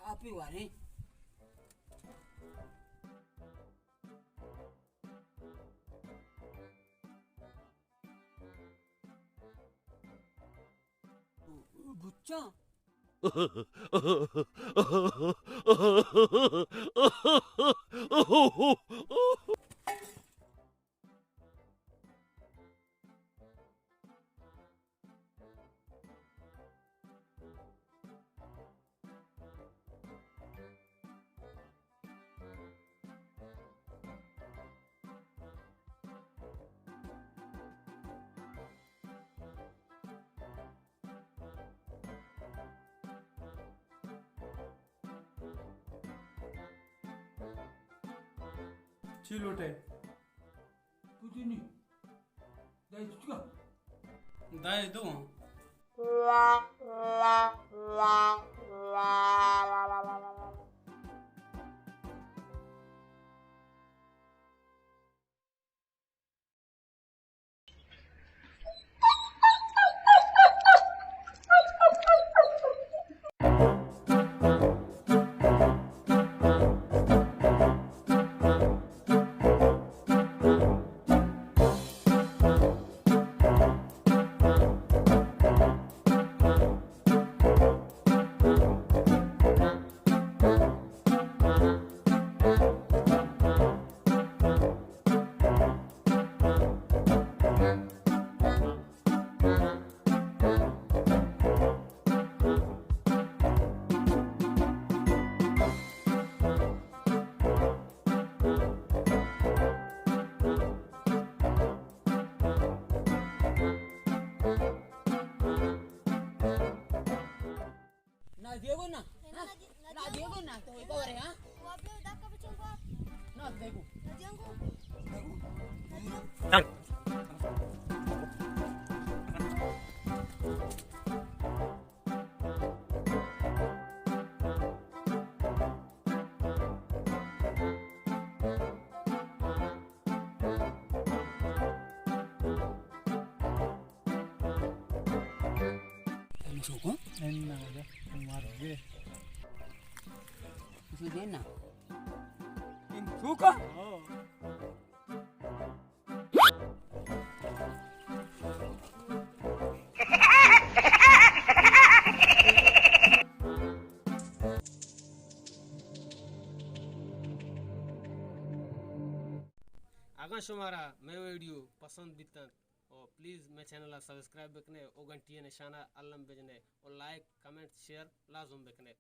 आप ही वाले बुच्चा चिलोटे पुदीनी दाई तुझका दाई दो Diego na. Na Diego na. To ikaw rin ha? Wablo dak ka bacong ko. Na Diego. Nadiyan ko. Suko? एन्ना हो मार दे Kasi din na. Suko? अगर शुमारा मैं video पसंद बीता और प्लीज़ मैं चैनल सब्सक्राइब बेकने और घंटी निशाना अल्लम बेजने और लाइक कमेंट शेयर लाजम बेकने।